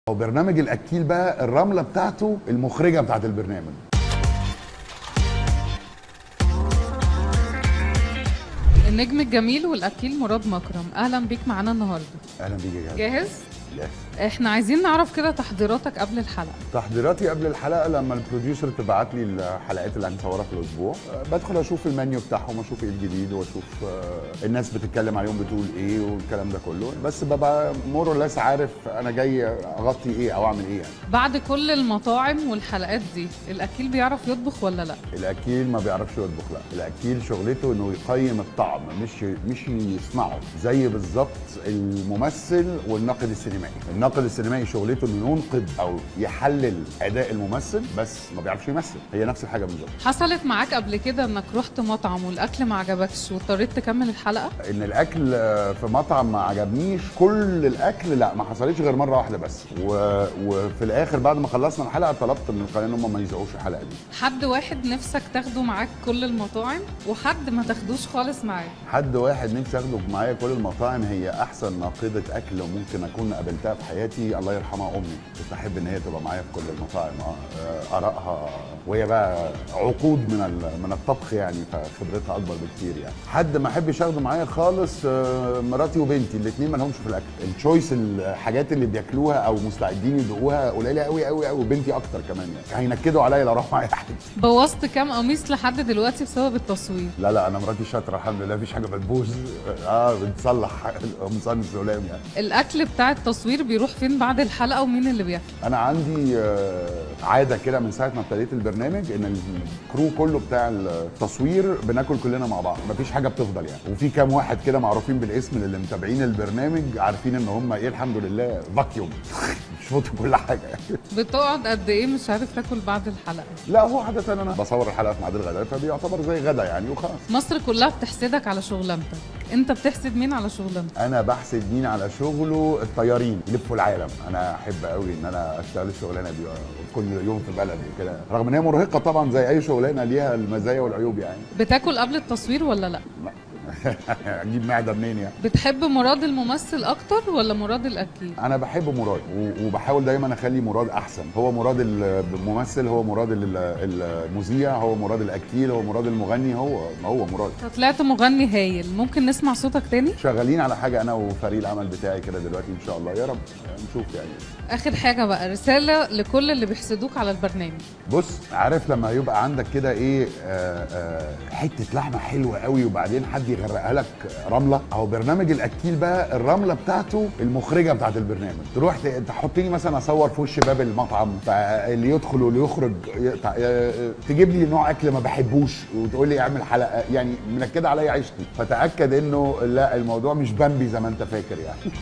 وبرنامج الاكيل بقى الرمله بتاعته المخرجه بتاعت البرنامج. النجم الجميل والاكيل مراد مكرم، اهلا بيك معانا النهارده. اهلا بيك يا جهاز. جاهز؟ يس. احنا عايزين نعرف كده تحضيراتك قبل الحلقه. تحضيراتي قبل الحلقه لما البروديوسر تبعت لي الحلقات اللي هنصورها في الاسبوع، بدخل اشوف المنيو بتاعهم واشوف ايه الجديد واشوف الناس بتتكلم عليهم بتقول ايه والكلام ده كله، بس ببقى مور اور عارف انا جاي اغطي ايه او اعمل ايه يعني. بعد كل المطاعم والحلقات دي الاكيل بيعرف يطبخ ولا لا؟ الاكيل ما بيعرفش يطبخ، لا. الاكيل شغلته انه يقيم الطعم مش يصنعه، زي بالظبط الممثل والناقد السينمائي. الناقد السينمائي شغلته انه ينقد او يحلل اداء الممثل، بس ما بيعرفش يمثل. هي نفس الحاجه بالظبط. حصلت معاك قبل كده انك رحت مطعم والاكل ما عجبكش واضطريت تكمل الحلقه؟ ان الاكل في مطعم ما عجبنيش كل الاكل، لا، ما حصلتش غير مره واحده بس. وفي الاخر بعد ما خلصنا الحلقه طلبت من القناه ان هم ما يذيعوش الحلقه دي. حد واحد نفسك تاخده معاك كل المطاعم وحد ما تاخدوش خالص معاك؟ حد واحد نفسي اخده معايا كل المطاعم، هي احسن ناقده اكل ممكن اكون قابلتها في حياتي، الله يرحمها امي. كنت احب ان هي تبقى معايا في كل المطاعم. ارائها وهي بقى عقود من الطبخ يعني، فخبرتها اكبر بكتير يعني. حد ما احبش اخده معايا خالص مراتي وبنتي، الاثنين ما لهمش في الاكل. التشويس الحاجات اللي بياكلوها او مستعدين يدوقوها قليله قوي قوي قوي، وبنتي اكتر كمان يعني. هينكدوا عليا لو راح معايا حد. بوظت كام قميص لحد دلوقتي بسبب التصوير؟ لا انا مراتي شاطره الحمد لله، مفيش حاجه بتبوظ. بتصلح قمصان السلام يعني. الاكل بتاع التصوير بيروح فين بعد الحلقه ومين اللي بياكل؟ انا عندي عاده كده من ساعه ما ابتديت البرنامج، ان الكرو كله بتاع التصوير بناكل كلنا مع بعض، مفيش حاجه بتفضل يعني. وفي كام واحد كده معروفين بالاسم اللي متابعين البرنامج عارفين ان هم ايه، الحمد لله فاكيوم بيشفطوا كل حاجه يعني. بتقعد قد ايه مش عارف تاكل بعد الحلقه؟ لا، هو عاده انا بصور الحلقه في ميعاد الغداء، فبيعتبر زي غدا يعني وخلاص. مصر كلها بتحسدك على شغلانتك، انت بتحسد مين على شغلانتك؟ انا بحسد مين على شغله؟ الطيارين يلفوا العالم. انا احب قوي ان انا اشتغل الشغلانه دي كل يوم في بلد وكده، رغم ان هي مرهقه طبعا زي اي شغلانه، ليها المزايا والعيوب يعني. بتاكل قبل التصوير ولا لا؟ اجيب معده منين يعني؟ بتحب مراد الممثل اكتر ولا مراد الاكيل؟ انا بحب مراد وبحاول دايما اخلي مراد احسن. هو مراد الممثل، هو مراد المذيع، هو مراد الاكيل، هو مراد المغني، هو مراد. طلعت مغني هايل، ممكن نسمع صوتك تاني؟ شغالين على حاجه انا وفريق العمل بتاعي كده دلوقتي ان شاء الله، يا رب نشوف يعني. اخر حاجه بقى، رساله لكل اللي بيحسدوك على البرنامج. بص، عارف لما يبقى عندك كده ايه، حته لحمه حلوه قوي وبعدين حد يغرقها لك رمله، او برنامج الاكيل بقى الرمله بتاعته المخرجه بتاعت البرنامج. تروح تحطني مثلا اصور في وش باب المطعم، فاللي يدخل واللي يخرج تجيب لي نوع اكل ما بحبوش وتقول لي اعمل حلقه، يعني منكده عليا عيشتي. فتاكد انه لا، الموضوع مش بامبي زي ما انت فاكر يعني.